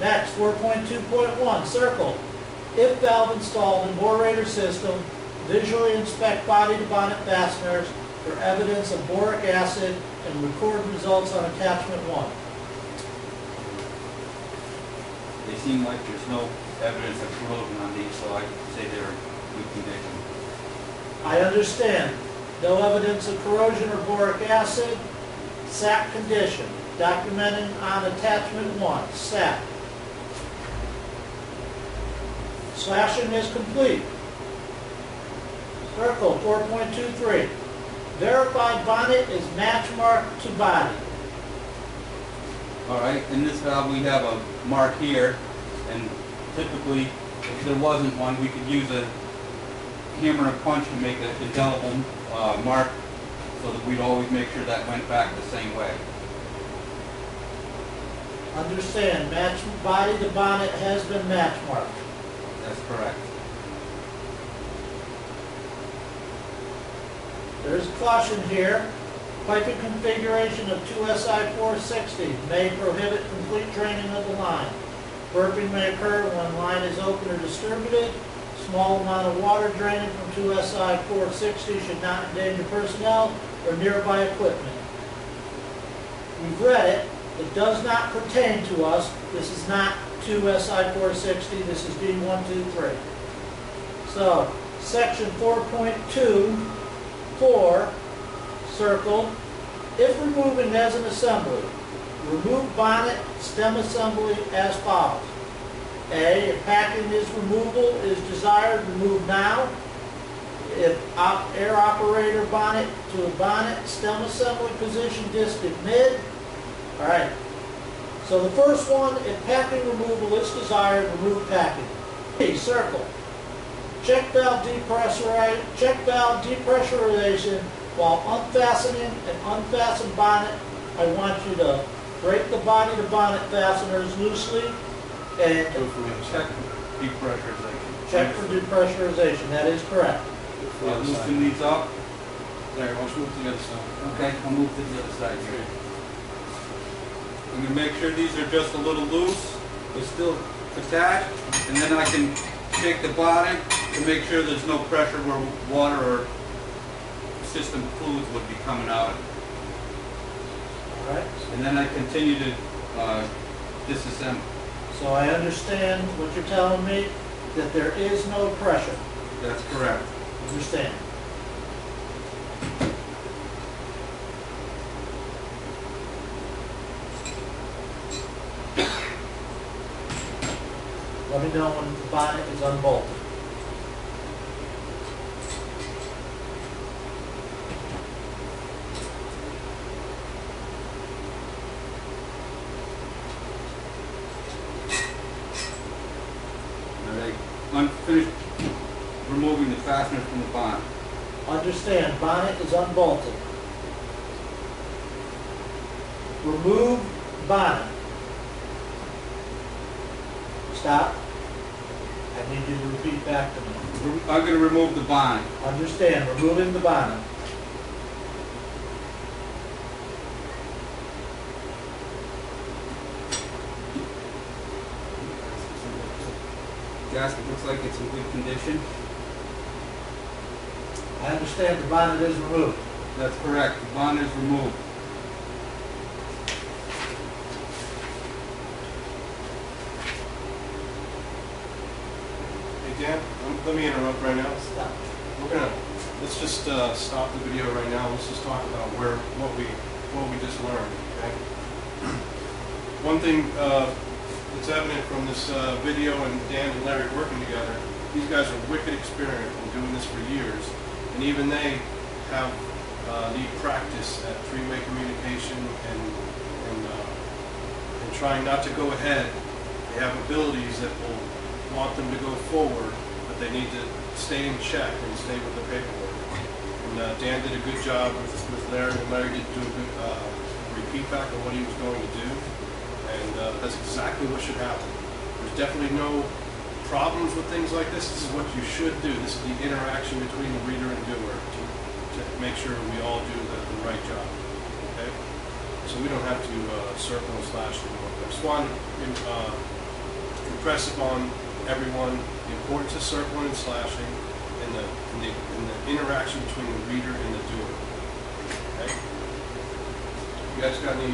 Next, 4.2.1, circle. If valve installed in bore system, visually inspect body-to-bonnet fasteners for evidence of boric acid and record results on attachment 1. They seem like there's no evidence of corrosion on these, so I'd say they're in good condition. I understand. No evidence of corrosion or boric acid. SAP condition. Documenting on attachment 1. SAP. Slashing is complete. Circle 4.23. Verified bonnet is match marked to body. Alright, in this valve we have a mark here, and typically if there wasn't one we could use a hammer and punch to make an indelible mark so that we'd always make sure that went back the same way. Understand, match body to bonnet has been match marked. That's correct. There's caution here. Piping configuration of 2SI 460 may prohibit complete draining of the line. Burping may occur when line is open or distributed. Small amount of water draining from 2SI 460 should not endanger personnel or nearby equipment. We've read it. It does not pertain to us. This is not 2SI 460. This is D123. So, section 4.2.4, circle. If removing as an assembly, remove bonnet stem assembly as follows. A, if packing is removal is desired, remove now. If air operator bonnet to a bonnet stem assembly position distant mid. All right. So the first one, if packing removal is desired, remove packing. B, circle. Check valve depressurization while unfastening and unfasten bonnet. I want you to break the body to bonnet fasteners loosely and check depressurization. Check for depressurization. That is correct. Loosen these up. Larry, why don't you move to the other side? Okay, I'll move to the other side here. I'm going to make sure these are just a little loose, but still attached, and then I can shake the bottom to make sure there's no pressure where water or system fluids would be coming out. All right. And then I continue to disassemble. So I understand what you're telling me, that there is no pressure. That's correct. Understand. Let me know when the bonnet is unbolted. Unfinished removing the fastener from the bonnet. Understand, bonnet is unbolted. Remove bonnet. Stop. I need you to repeat back to me. I'm going to remove the bonnet. Understand, removing the bonnet. Gasket looks like it's in good condition. I understand the bonnet is removed. That's correct. The bonnet is removed. Hey Dan, let me interrupt right now. Stop. Let's just stop the video right now. Let's just talk about what we just learned. Okay. One thing it's evident from this video and Dan and Larry working together, these guys are wicked experienced in doing this for years, and even they have need practice at three-way communication and trying not to go ahead. They have abilities that will want them to go forward, but they need to stay in check and stay with the paperwork. And Dan did a good job with Larry, and Larry did do a good repeat back of what he was going to do. And that's exactly what should happen. There's definitely no problems with things like this. This is what you should do. This is the interaction between the reader and doer to make sure we all do the right job. Okay? So we don't have to circle and slash anymore. I just wanted to impress upon everyone the importance of circling and slashing and the interaction between the reader and the doer. Okay? You guys got any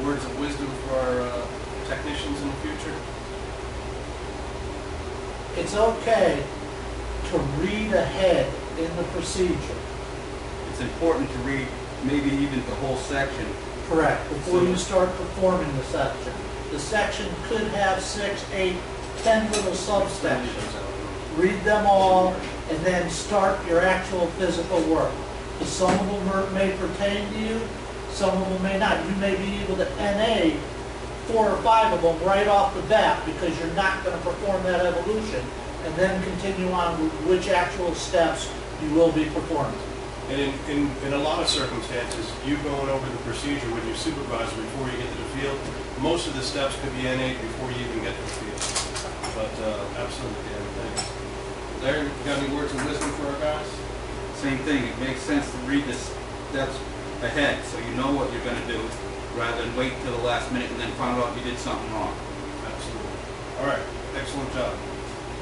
words of wisdom for our technicians in the future? It's okay to read ahead in the procedure. It's important to read maybe even the whole section. Correct, before you start performing the section. The section could have 6, 8, 10 little subsections. Read them all and then start your actual physical work. Some of them may pertain to you, some of them may not. You may be able to NA 4 or 5 of them right off the bat because you're not going to perform that evolution and then continue on with which actual steps you will be performing. And in a lot of circumstances, you going over the procedure with your supervisor before you get to the field, most of the steps could be NA'd before you even get to the field. But absolutely, Dan, thanks. Larry, you got any words of wisdom for our guys? Same thing, it makes sense to read the steps ahead so you know what you're going to do rather than wait till the last minute and then find out you did something wrong. Absolutely. All right, excellent job.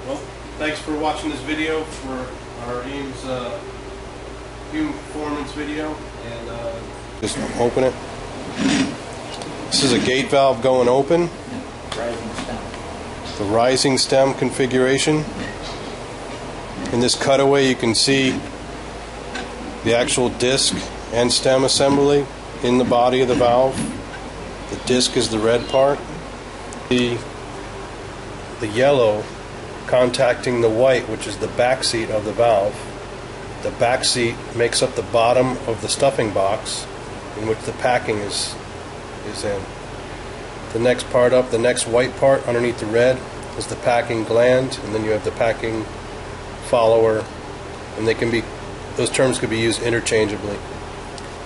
Well, thanks for watching this video for our AMES human performance video. And just open it. This is a gate valve going open. Rising stem. The rising stem configuration. In this cutaway you can see the actual disc and stem assembly in the body of the valve. The disc is the red part. The yellow contacting the white, which is the back seat of the valve. The back seat makes up the bottom of the stuffing box in which the packing is in. The next part up, the next white part underneath the red is the packing gland, and then you have the packing follower, and those terms could be used interchangeably.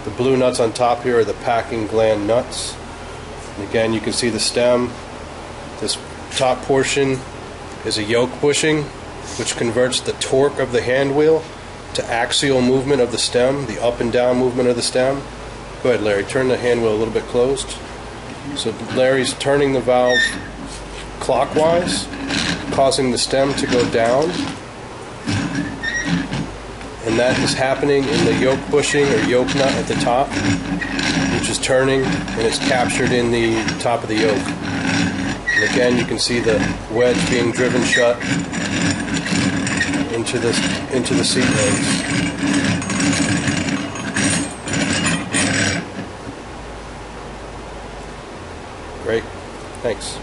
The blue nuts on top here are the packing gland nuts. And again, you can see the stem. This top portion is a yoke bushing, which converts the torque of the hand wheel to axial movement of the stem, the up and down movement of the stem. Go ahead, Larry, turn the hand wheel a little bit closed. So Larry's turning the valve clockwise, causing the stem to go down. And that is happening in the yoke bushing or yoke nut at the top, which is turning and it's captured in the top of the yoke. And again, you can see the wedge being driven shut into the seat legs. Great. Thanks.